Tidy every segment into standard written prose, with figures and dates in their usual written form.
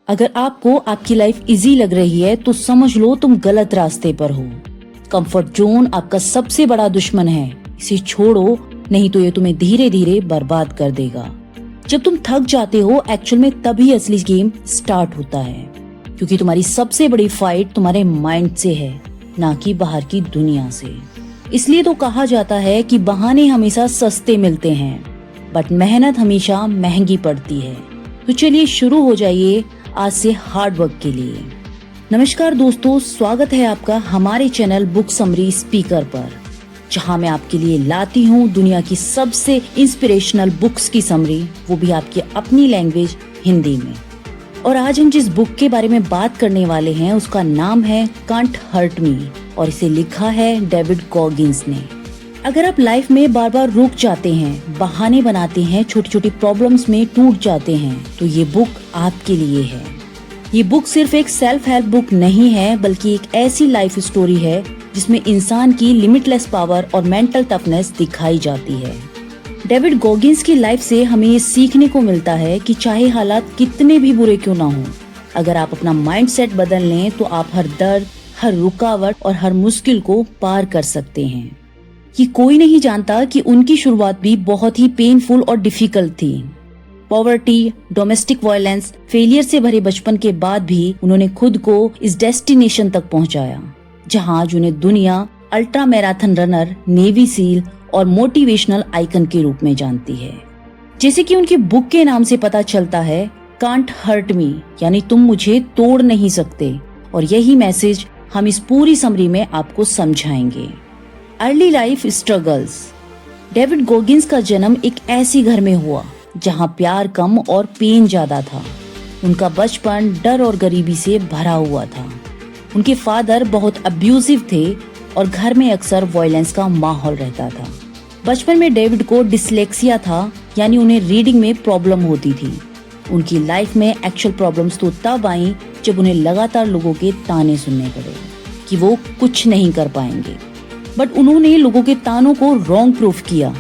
अगर आपको आपकी लाइफ इजी लग रही है तो समझ लो तुम गलत रास्ते पर हो। कंफर्ट जोन आपका सबसे बड़ा दुश्मन है, इसे छोड़ो, नहीं तो ये तुम्हें धीरे धीरे बर्बाद कर देगा। जब तुम थक जाते हो एक्चुअल में तभी असली गेम स्टार्ट होता है, क्योंकि तुम्हारी सबसे बड़ी फाइट तुम्हारे माइंड से है, ना कि बाहर की दुनिया से। इसलिए तो कहा जाता है कि बहाने हमेशा सस्ते मिलते हैं, बट मेहनत हमेशा महंगी पड़ती है। तो चलिए शुरू हो जाइए आज से हार्ड वर्क के लिए। नमस्कार दोस्तों, स्वागत है आपका हमारे चैनल बुक समरी स्पीकर पर, जहां मैं आपके लिए लाती हूं दुनिया की सबसे इंस्पिरेशनल बुक्स की समरी, वो भी आपकी अपनी लैंग्वेज हिंदी में। और आज हम जिस बुक के बारे में बात करने वाले हैं उसका नाम है कांट हर्ट मी, और इसे लिखा है डेविड गॉगिंस ने। अगर आप लाइफ में बार बार रुक जाते हैं, बहाने बनाते हैं, छोटी छोटी प्रॉब्लम्स में टूट जाते हैं, तो ये बुक आपके लिए है। ये बुक सिर्फ एक सेल्फ हेल्प बुक नहीं है, बल्कि एक ऐसी लाइफ स्टोरी है जिसमें इंसान की लिमिटलेस पावर और मेंटल टफनेस दिखाई जाती है। डेविड गॉगिंस की लाइफ से हमें ये सीखने को मिलता है कि चाहे हालात कितने भी बुरे क्यों ना हो, अगर आप अपना माइंडसेट बदल लें तो आप हर दर्द, हर रुकावट और हर मुश्किल को पार कर सकते हैं। कि कोई नहीं जानता कि उनकी शुरुआत भी बहुत ही पेनफुल और डिफिकल्ट थी। पॉवर्टी, डोमेस्टिक वायलेंस, फेलियर से भरे बचपन के बाद भी उन्होंने खुद को इस डेस्टिनेशन तक पहुंचाया, जहां आज उन्हें दुनिया ultra marathon runner, navy SEAL और मोटिवेशनल आइकन के रूप में जानती है। जैसे कि उनकी बुक के नाम से पता चलता है, कांट हर्ट मी, यानी तुम मुझे तोड़ नहीं सकते। और यही मैसेज हम इस पूरी समरी में आपको समझाएंगे। Early life struggles. David Goggins का जन्म एक ऐसी घर में हुआ जहां प्यार कम और पेन ज्यादा था। उनका बचपन डर और गरीबी से भरा हुआ था। उनके फादर बहुत अब्यूजिव थे और घर में अक्सर वायलेंस का माहौल रहता था। बचपन में डेविड को डिसलेक्सिया था, यानी उन्हें रीडिंग में प्रॉब्लम होती थी। उनकी लाइफ में एक्चुअल प्रॉब्लम्स तो तब आई जब उन्हें लगातार लोगों के ताने सुनने पड़े कि वो कुछ नहीं कर पाएंगे, बट उन्होंने लोगों के तानों को रॉन्ग प्रूफ किया।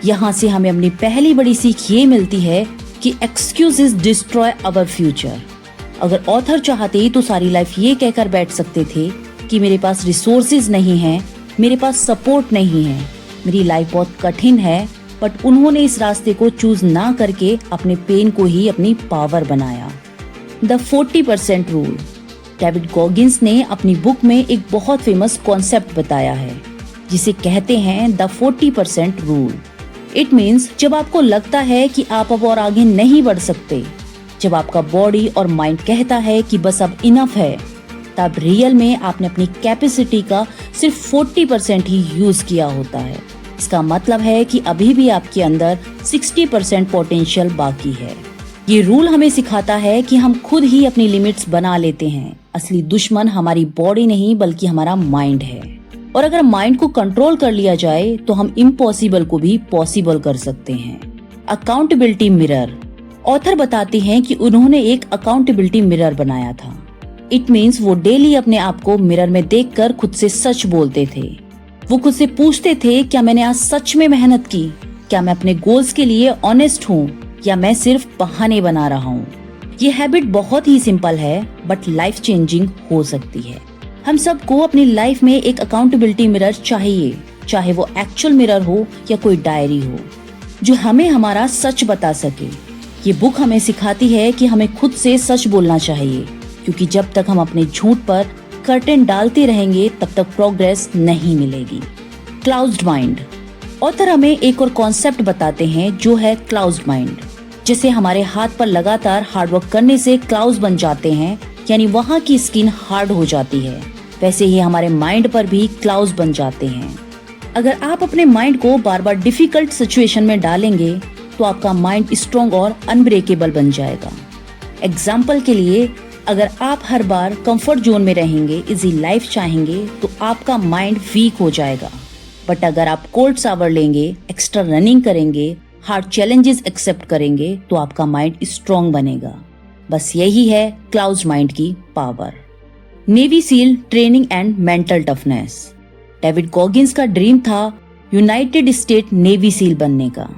यहाँ से हमें अपनी पहली बड़ी सीख ये मिलती है कि एक्सक्यूजेस डिस्ट्रॉय आवर फ्यूचर। अगर ऑथर चाहते तो सारी लाइफ ये कहकर बैठ सकते थे कि मेरे पास रिसोर्सेज नहीं हैं, मेरे पास सपोर्ट नहीं है, मेरी लाइफ बहुत कठिन है, बट उन्होंने इस रास्ते को चूज ना करके अपने पेन को ही अपनी पावर बनाया। The 40% rule. डेविड गॉगिंस ने अपनी बुक में एक बहुत फेमस कॉन्सेप्ट बताया है, जिसे कहते हैं द 40% रूल। इट मीन्स जब आपको लगता है कि आप अब और आगे नहीं बढ़ सकते, जब आपका बॉडी और माइंड कहता है कि बस अब इनफ है, तब रियल में आपने अपनी कैपेसिटी का सिर्फ 40% ही यूज किया होता है। इसका मतलब है कि अभी भी आपके अंदर 60% पोटेंशियल बाकी है। ये रूल हमें सिखाता है कि हम खुद ही अपनी लिमिट्स बना लेते हैं। असली दुश्मन हमारी बॉडी नहीं बल्कि हमारा माइंड है, और अगर माइंड को कंट्रोल कर लिया जाए तो हम इम्पॉसिबल को भी पॉसिबल कर सकते हैं। Accountability mirror. ऑथर बताते हैं कि उन्होंने एक अकाउंटेबिलिटी मिरर बनाया था। इट मीन्स वो डेली अपने आप को मिरर में देखकर खुद से सच बोलते थे। वो खुद से पूछते थे, क्या मैंने आज सच में मेहनत की? क्या मैं अपने गोल्स के लिए ऑनेस्ट हूँ, या मैं सिर्फ बहाने बना रहा हूँ? ये हैबिट बहुत ही सिंपल है, बट लाइफ चेंजिंग हो सकती है। हम सबको अपनी लाइफ में एक अकाउंटेबिलिटी मिरर चाहिए, चाहे वो एक्चुअल मिरर हो या कोई डायरी हो, जो हमें हमारा सच बता सके। ये बुक हमें सिखाती है कि हमें खुद से सच बोलना चाहिए, क्योंकि जब तक हम अपने झूठ पर कर्टेन डालते रहेंगे तब तक प्रोग्रेस नहीं मिलेगी। क्लाउज्ड माइंड। ऑथर हमें एक और कॉन्सेप्ट बताते हैं जो है क्लाउज्ड माइंड। जैसे हमारे हाथ पर लगातार हार्डवर्क करने से क्लाउज बन जाते हैं, यानी वहाँ की स्किन हार्ड हो जाती है, वैसे ही हमारे माइंड पर भी क्लाउज बन जाते हैं। अगर आप अपने माइंड को बार बार डिफिकल्ट सिचुएशन में डालेंगे तो आपका माइंड स्ट्रॉन्ग और अनब्रेकेबल बन जाएगा। एग्जाम्पल के लिए, अगर आप हर बार कंफर्ट जोन में रहेंगे, इजी लाइफ चाहेंगे, तो आपका माइंड वीक हो जाएगा। बट अगर आप कोल्ड शावर लेंगे, एक्स्ट्रा रनिंग करेंगे, हार्ड चैलेंजेस एक्सेप्ट करेंगे, तो आपका माइंड स्ट्रॉन्ग बनेगा। बस यही है क्लाउज माइंड की power. Navy seal training and mental toughness. David Goggins का ड्रीम था यूनाइटेड स्टेट नेवी सील बनने का,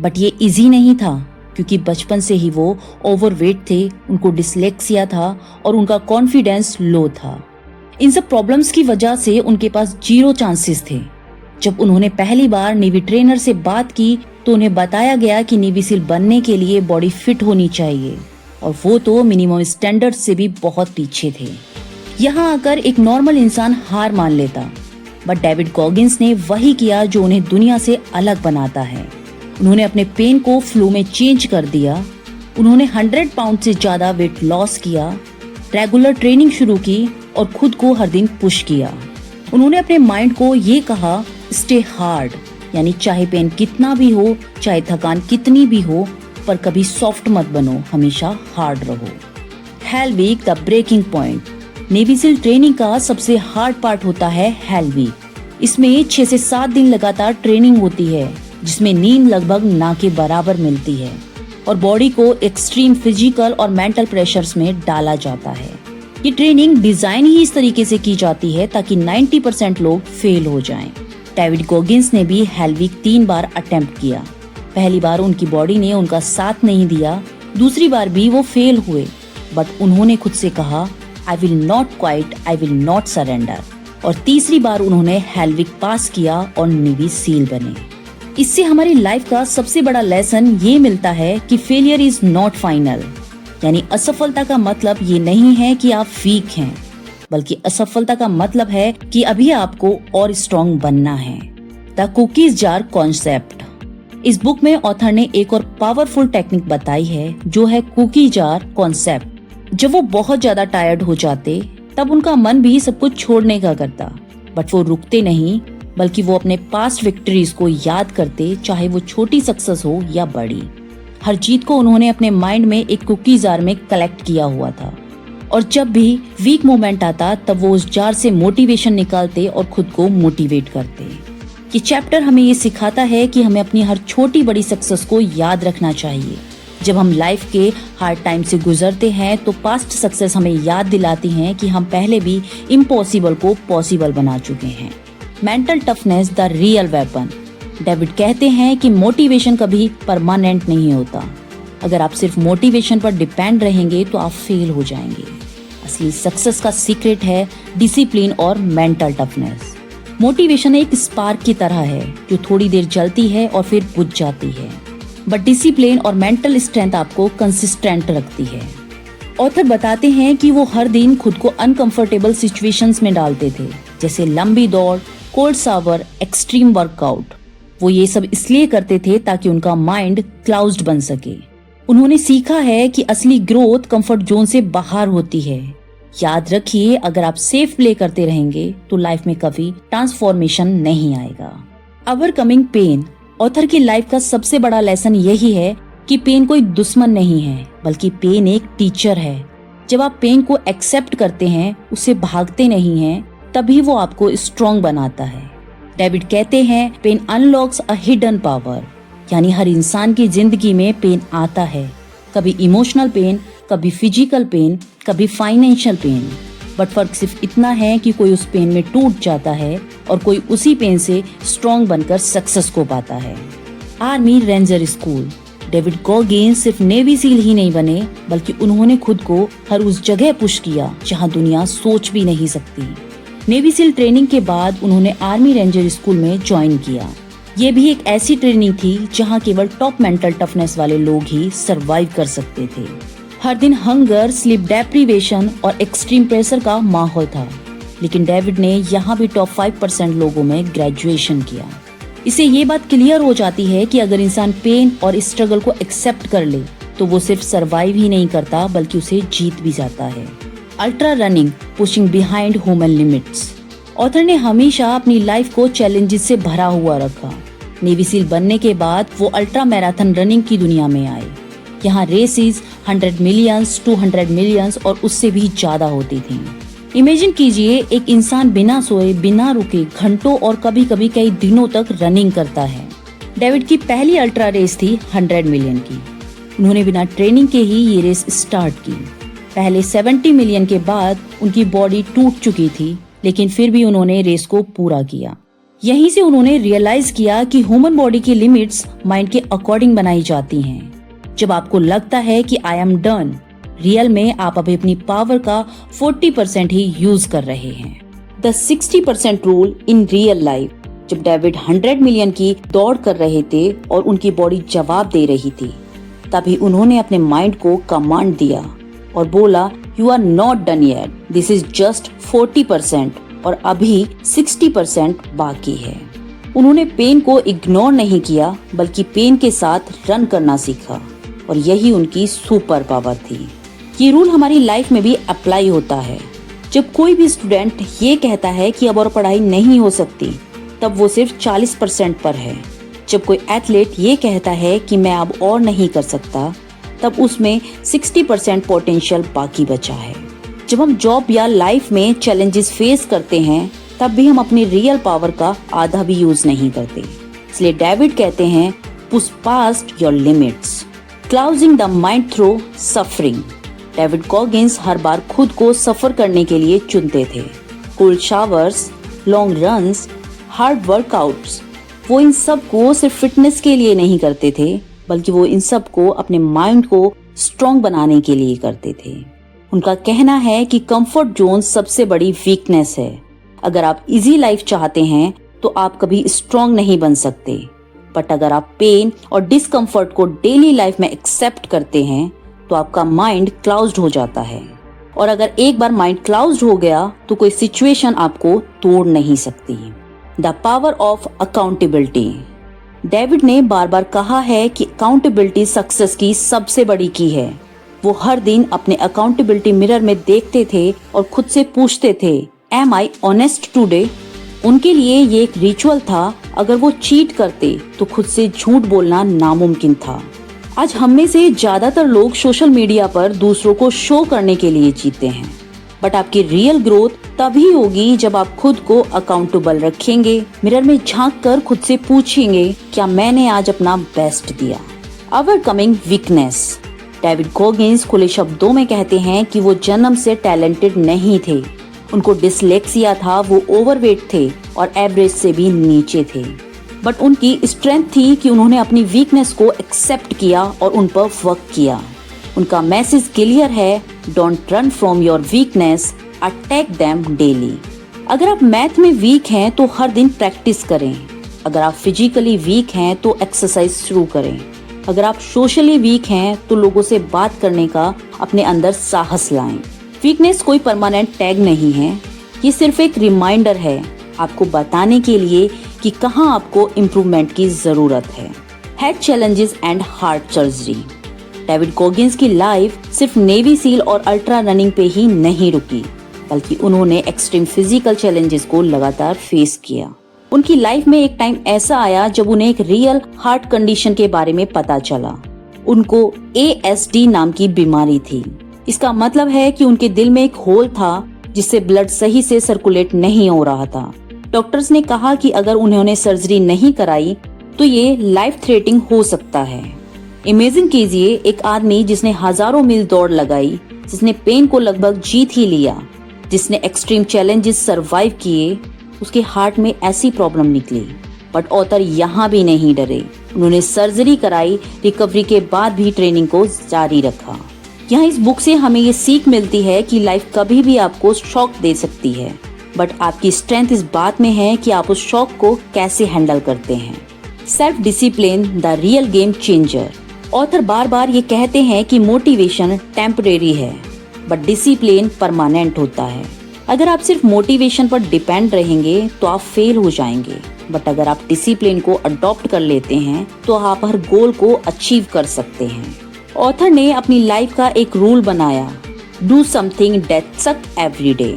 बट ये इजी नहीं था। क्योंकि बचपन से ही वो ओवरवेट थे, उनको डिसलेक्सिया था और उनका कॉन्फिडेंस लो था। इन सब प्रॉब्लम्स की वजह से उनके पास 0 चांसेस थे। जब उन्होंने पहली बार नेवी ट्रेनर से बात की तो उन्हें बताया गया कि नेवी सील बनने के लिए बॉडी फिट होनी चाहिए और वो तो मिनिमम स्टैंडर्ड से भी बहुत पीछे थे। यहाँ आकर एक नॉर्मल इंसान हार मान लेता, बट डेविड गॉगिंस ने वही किया जो उन्हें दुनिया से अलग बनाता है। उन्होंने अपने पेन को फ्लो में चेंज कर दिया। उन्होंने 100 पाउंड से ज्यादा वेट लॉस किया, रेगुलर ट्रेनिंग शुरू की और खुद को हर दिन पुश किया। उन्होंने अपने माइंड को ये कहा, स्टे हार्ड, यानी चाहे पेन कितना भी हो, चाहे थकान कितनी भी हो, पर कभी सॉफ्ट मत बनो, हमेशा हार्ड रहो। Hell week the breaking point. Navy seal training का सबसे हार्ड पार्ट होता है हेल वीक। इसमें 6 से 7 दिन लगातार ट्रेनिंग होती है, जिसमें नींद लगभग ना के बराबर मिलती है और बॉडी को एक्सट्रीम फिजिकल और मेंटल प्रेशर्स में डाला जाता है। ये ट्रेनिंग डिजाइन ही इस तरीके से की जाती है ताकि 90% लोग फेल हो जाएं। डेविड गॉगिंस ने भी हेल वीक 3 बार अटेम्प्ट किया। पहली बार उनकी बॉडी ने उनका साथ नहीं दिया, दूसरी बार भी वो फेल हुए, बट उन्होंने खुद से कहा, I will not quite, I will not surrender, और तीसरी बार उन्होंने हेल वीक पास किया और नेवी सील बने। इससे हमारी लाइफ का सबसे बड़ा लेसन ये मिलता है कि फेलियर इज नॉट फाइनल, यानी असफलता का मतलब ये नहीं है कि आप वीक हैं, बल्कि असफलता का मतलब है कि अभी आपको और स्ट्रॉन्ग बनना है। The cookies jar concept. इस बुक में ऑथर ने एक और पावरफुल टेक्निक बताई है, जो है कुकी जार कॉन्सेप्ट। जब वो बहुत ज्यादा टायर्ड हो जाते तब उनका मन भी सब कुछ छोड़ने का करता, बट वो रुकते नहीं, बल्कि वो अपने पास्ट विक्ट्रीज को याद करते, चाहे वो छोटी सक्सेस हो या बड़ी। हर जीत को उन्होंने अपने माइंड में एक कुकी जार में कलेक्ट किया हुआ था और जब भी वीक मोमेंट आता तब वो उस जार से मोटिवेशन निकालते और खुद को मोटिवेट करते। ये चैप्टर हमें ये सिखाता है कि हमें अपनी हर छोटी बड़ी सक्सेस को याद रखना चाहिए। जब हम लाइफ के हार्ड टाइम से गुजरते हैं तो पास्ट सक्सेस हमें याद दिलाती हैं कि हम पहले भी इम्पॉसिबल को पॉसिबल बना चुके हैं। Mental toughness the real weapon. David कहते हैं कि मोटिवेशन कभी परमानेंट नहीं होता। अगर आप सिर्फ मोटिवेशन पर डिपेंड रहेंगे तो आप फेल हो जाएंगे। असली सक्सेस का सीक्रेट है डिसिप्लिन और मेंटल टफनेस। मोटिवेशन एक स्पार्क की तरह है जो थोड़ी देर जलती है और फिर बुझ जाती है, बट डिसिप्लिन और मेंटल स्ट्रेंथ आपको कंसिस्टेंट रखती है। ऑथर बताते हैं कि वो हर दिन खुद को अनकंफर्टेबल सिचुएशंस में डालते थे, जैसे लंबी दौड़, कोल्ड शावर, एक्सट्रीम वर्कआउट। वो ये सब इसलिए करते थे ताकि उनका माइंड क्लाउज्ड बन सके। उन्होंने सीखा है कि असली ग्रोथ कंफर्ट जोन से बाहर होती है। याद रखिए, अगर आप सेफ प्ले करते रहेंगे तो लाइफ में कभी ट्रांसफॉर्मेशन नहीं आएगा। Overcoming pain. ऑथर की लाइफ का सबसे बड़ा लेसन यही है कि पेन कोई दुश्मन नहीं है, बल्कि पेन एक टीचर है। जब आप पेन को एक्सेप्ट करते हैं, उससे भागते नहीं हैं, तभी वो आपको स्ट्रॉन्ग बनाता है। डेविड कहते हैं, pain unlocks a hidden power, यानी हर इंसान की जिंदगी में पेन आता है। कभी इमोशनल पेन, कभी फिजिकल पेन, कभी फाइनेंशियल पेन, बट फर्क सिर्फ इतना है कि कोई उस पेन में टूट जाता है और कोई उसी पेन से स्ट्रॉन्ग बनकर सक्सेस को पाता है। Army ranger school. David Goggins सिर्फ नेवी सील ही नहीं बने, बल्कि उन्होंने खुद को हर उस जगह पुश किया जहां दुनिया सोच भी नहीं सकती। नेवी सील ट्रेनिंग के बाद उन्होंने आर्मी रेंजर स्कूल में ज्वाइन किया। ये भी एक ऐसी ट्रेनिंग थी जहां केवल टॉप मेंटल टफनेस वाले लोग ही सरवाइव कर सकते थे। हर दिन हंगर, स्लीप डेप्रिवेशन और एक्सट्रीम प्रेशर का माहौल था, लेकिन डेविड ने यहाँ भी टॉप 5% लोगों में ग्रेजुएशन किया। इससे ये बात क्लियर हो जाती है कि अगर इंसान पेन और स्ट्रगल को एक्सेप्ट कर ले तो वो सिर्फ सरवाइव ही नहीं करता, बल्कि उसे जीत भी जाता है। Ultra running, pushing behind human limits. Author ने हमेशा अपनी लाइफ को चैलेंजेस से भरा हुआ रखा। नेवी सील बनने के बाद वो अल्ट्रा मैराथन रनिंग की दुनिया में आए। यहाँ रेसेस 100 मिलियंस, 200 मिलियंस और उससे भी ज्यादा होती थी। इमेजिन कीजिए, एक इंसान बिना सोए, बिना रुके घंटों और कभी कभी कई दिनों तक रनिंग करता है। डेविड की पहली अल्ट्रा रेस थी 100 मिलियन की। उन्होंने बिना ट्रेनिंग के ही ये रेस स्टार्ट की। पहले 70 मिलियन के बाद उनकी बॉडी टूट चुकी थी, लेकिन फिर भी उन्होंने रेस को पूरा किया। यहीं से उन्होंने रियलाइज किया कि ह्यूमन बॉडी की लिमिट्स माइंड के अकॉर्डिंग बनाई जाती हैं। जब आपको लगता है कि आई एम डन, रियल में आप अभी अपनी पावर का 40% ही यूज कर रहे हैं। The 60% rule in real life. जब डेविड 100 मिलियन की दौड़ कर रहे थे और उनकी बॉडी जवाब दे रही थी, तभी उन्होंने अपने माइंड को कमांड दिया और बोला, you are not done yet, this is just 40% और अभी 60% बाकी है। उन्होंने पेन को इग्नोर नहीं किया, बल्कि पेन के साथ रन करना सीखा और यही उनकी सुपर पावर थी। ये रूल हमारी लाइफ में भी अप्लाई होता है। जब कोई भी स्टूडेंट ये कहता है कि अब और पढ़ाई नहीं हो सकती, तब वो सिर्फ 40% पर है। जब कोई एथलीट ये कहता है कि मैं अब और नहीं कर सकता, तब उसमें 60% पोटेंशियल बाकी बचा है। जब हम जॉब या लाइफ में चैलेंजेस फेस करते हैं, तब भी हम अपनी रियल पावर का आधा भी यूज नहीं करते। इसलिए डेविड कहते हैं, push past your limits, callousing the mind through suffering. David Goggins हर बार खुद को सफर करने के लिए चुनते थे। Cold showers, long runs, hard workouts, वो इन सब को सिर्फ फिटनेस के लिए नहीं करते थे, बल्कि वो इन सब को अपने माइंड को स्ट्रॉन्ग बनाने के लिए करते थे। उनका कहना है कि कंफर्ट जोन सबसे बड़ी वीकनेस है। अगर आप इजी लाइफ चाहते हैं तो आप कभी स्ट्रॉन्ग नहीं बन सकते, बट अगर आप पेन और डिस्कम्फर्ट को डेली लाइफ में एक्सेप्ट करते हैं तो आपका माइंड क्लाउज्ड हो जाता है। और अगर एक बार माइंड क्लाउज्ड हो गया तो कोई सिचुएशन आपको तोड़ नहीं सकती। The power of accountability. David ने बार बार कहा है कि अकाउंटेबिलिटी सक्सेस की सबसे बड़ी की है। वो हर दिन अपने अकाउंटेबिलिटी मिरर में देखते थे और खुद से पूछते थे, एम आई ऑनेस्ट टुडे? उनके लिए ये एक रिचुअल था। अगर वो चीट करते तो खुद से झूठ बोलना नामुमकिन था। आज हम में से ज्यादातर लोग सोशल मीडिया पर दूसरों को शो करने के लिए जीते हैं, बट आपकी रियल ग्रोथ तभी होगी जब आप खुद को अकाउंटेबल रखेंगे, मिरर में झांक कर खुद से पूछेंगे, क्या मैंने आज अपना बेस्ट दिया? Overcoming weakness. डेविड कॉगिंस खुले शब्दों में कहते हैं कि वो जन्म से टैलेंटेड नहीं थे। उनको डिसलेक्सिया था, वो ओवरवेट थे और एवरेज से भी नीचे थे। बट उनकी स्ट्रेंथ थी कि उन्होंने अपनी वीकनेस को एक्सेप्ट किया और उन पर वर्क किया। उनका मैसेज क्लियर है, don't run from your weakness, attack them daily. अगर आप मैथ में वीक हैं तो हर दिन प्रैक्टिस करें। अगर आप फिजिकली वीक हैं तो एक्सरसाइज शुरू करें। अगर आप सोशली वीक हैं तो लोगों से बात करने का अपने अंदर साहस लाएं। वीकनेस कोई परमानेंट टैग नहीं है, ये सिर्फ एक रिमाइंडर है आपको बताने के लिए कि कहाँ आपको इम्प्रूवमेंट की जरूरत है। Head challenges and heart surgery. David Goggins की लाइफ सिर्फ नेवी सील और अल्ट्रा रनिंग पे ही नहीं रुकी, बल्कि उन्होंने एक्सट्रीम फिजिकल चैलेंजेस को लगातार फेस किया। उनकी लाइफ में एक टाइम ऐसा आया जब उन्हें एक रियल हार्ट कंडीशन के बारे में पता चला। उनको ASD नाम की बीमारी थी। इसका मतलब है कि उनके दिल में एक होल था जिससे ब्लड सही से सर्कुलेट नहीं हो रहा था। डॉक्टर्स ने कहा कि अगर उन्होंने सर्जरी नहीं कराई तो ये लाइफ थ्रेटनिंग हो सकता है। इमेजिन कीजिए, एक आदमी जिसने हजारों मील दौड़ लगाई, जिसने पेन को लगभग जीत ही लिया, जिसने एक्सट्रीम चैलेंजेस सरवाइव किए, उसके हार्ट में ऐसी प्रॉब्लम निकली। बट ऑथर यहाँ भी नहीं डरे, उन्होंने सर्जरी कराई, रिकवरी के बाद भी ट्रेनिंग को जारी रखा। यहाँ इस बुक से हमें ये सीख मिलती है कि लाइफ कभी भी आपको शॉक दे सकती है, बट आपकी स्ट्रेंथ इस बात में है कि आप उस शॉक को कैसे हैंडल करते हैं। Self discipline the real game changer. Author बार बार ये कहते हैं कि मोटिवेशन टेम्परेरी है, बट डिसिप्लिन परमानेंट होता है। अगर आप सिर्फ मोटिवेशन पर डिपेंड रहेंगे तो आप फेल हो जाएंगे, बट अगर आप डिसिप्लिन को अडॉप्ट कर लेते हैं तो आप हर गोल को अचीव कर सकते हैं। ऑथर ने अपनी लाइफ का एक रूल बनाया, डू समथिंग दैट सक एवरी डे,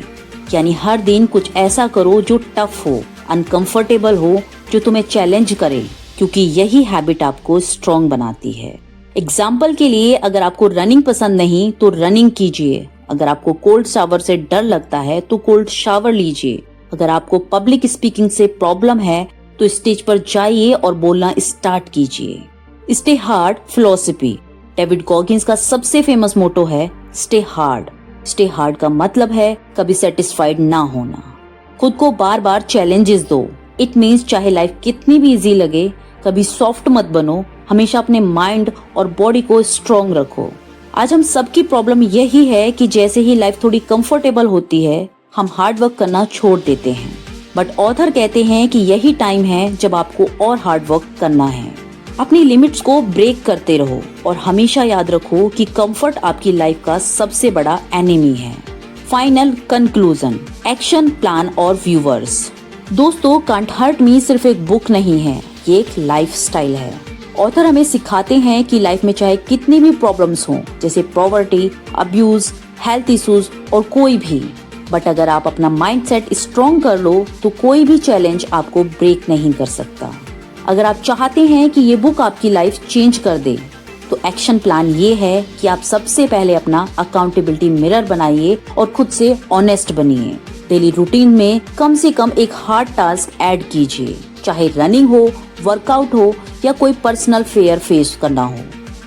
यानी हर दिन कुछ ऐसा करो जो टफ हो, अनकंफर्टेबल हो, जो तुम्हें चैलेंज करे, क्योंकि यही हैबिट आपको स्ट्रॉन्ग बनाती है। एग्जाम्पल के लिए, अगर आपको रनिंग पसंद नहीं तो रनिंग कीजिए। अगर आपको कोल्ड शावर से डर लगता है तो कोल्ड शावर लीजिए। अगर आपको पब्लिक स्पीकिंग से प्रॉब्लम है तो स्टेज पर जाइए और बोलना स्टार्ट कीजिए। Stay hard philosophy. डेविड कॉगिंस का सबसे फेमस मोटो है स्टे हार्ड। स्टे हार्ड का मतलब है कभी सेटिस्फाइड ना होना। खुद को बार बार चैलेंजेस दो। इट मीन्स चाहे लाइफ कितनी भी इजी लगे, कभी सॉफ्ट मत बनो, हमेशा अपने माइंड और बॉडी को स्ट्रॉन्ग रखो। आज हम सबकी प्रॉब्लम यही है कि जैसे ही लाइफ थोड़ी कंफर्टेबल होती है हम हार्ड वर्क करना छोड़ देते हैं, बट ऑथर कहते हैं कि यही टाइम है जब आपको और हार्ड वर्क करना है। अपनी लिमिट्स को ब्रेक करते रहो और हमेशा याद रखो कि कंफर्ट आपकी लाइफ का सबसे बड़ा एनिमी है। फाइनल कंक्लूजन, एक्शन प्लान और व्यूवर्स। दोस्तों, कांट हर्ट मी सिर्फ एक बुक नहीं है, ये एक लाइफस्टाइल है। ऑथर हमें सिखाते हैं कि लाइफ में चाहे कितनी भी प्रॉब्लम्स हों, जैसे पॉवर्टी, अब्यूज, हेल्थ इश्यूज और कोई भी, बट अगर आप अपना माइंडसेट स्ट्रॉन्ग कर लो तो कोई भी चैलेंज आपको ब्रेक नहीं कर सकता। अगर आप चाहते हैं कि ये बुक आपकी लाइफ चेंज कर दे तो एक्शन प्लान ये है कि आप सबसे पहले अपना अकाउंटेबिलिटी मिरर बनाइए और खुद से ऑनेस्ट बनिए। डेली रूटीन में कम से कम एक हार्ड टास्क ऐड कीजिए, चाहे रनिंग हो, वर्कआउट हो या कोई पर्सनल फेयर फेस करना हो।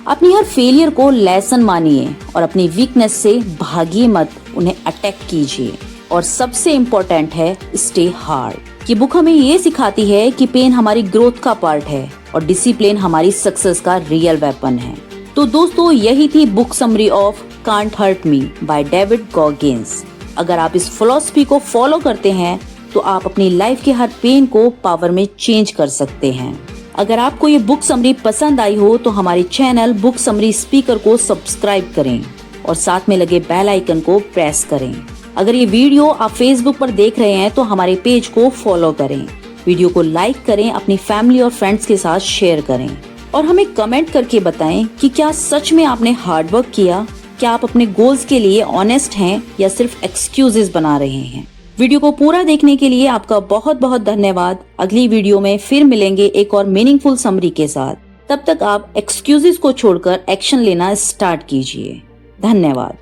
अपनी हर फेलियर को लेसन मानिए और अपनी वीकनेस से भागिए मत, उन्हें अटैक कीजिए। और सबसे इम्पोर्टेंट है, स्टे हार्ड। ये बुक हमें ये सिखाती है कि पेन हमारी ग्रोथ का पार्ट है और डिसिप्लिन हमारी सक्सेस का रियल वेपन है। तो दोस्तों, यही थी book summary of can't hurt me by David Goggins. अगर आप इस फिलॉसफी को फॉलो करते हैं तो आप अपनी लाइफ के हर पेन को पावर में चेंज कर सकते हैं। अगर आपको ये बुक समरी पसंद आई हो तो हमारे चैनल बुक समरी स्पीकर को सब्सक्राइब करें और साथ में लगे बेल आइकन को प्रेस करें। अगर ये वीडियो आप फेसबुक पर देख रहे हैं तो हमारे पेज को फॉलो करें, वीडियो को लाइक करें, अपनी फैमिली और फ्रेंड्स के साथ शेयर करें और हमें कमेंट करके बताएं कि क्या सच में आपने हार्ड वर्क किया, क्या आप अपने गोल्स के लिए ऑनेस्ट हैं या सिर्फ एक्सक्यूजेस बना रहे हैं। वीडियो को पूरा देखने के लिए आपका बहुत बहुत धन्यवाद। अगली वीडियो में फिर मिलेंगे एक और मीनिंगफुल समरी के साथ। तब तक आप एक्सक्यूजेस को छोड़कर एक्शन लेना स्टार्ट कीजिए। धन्यवाद।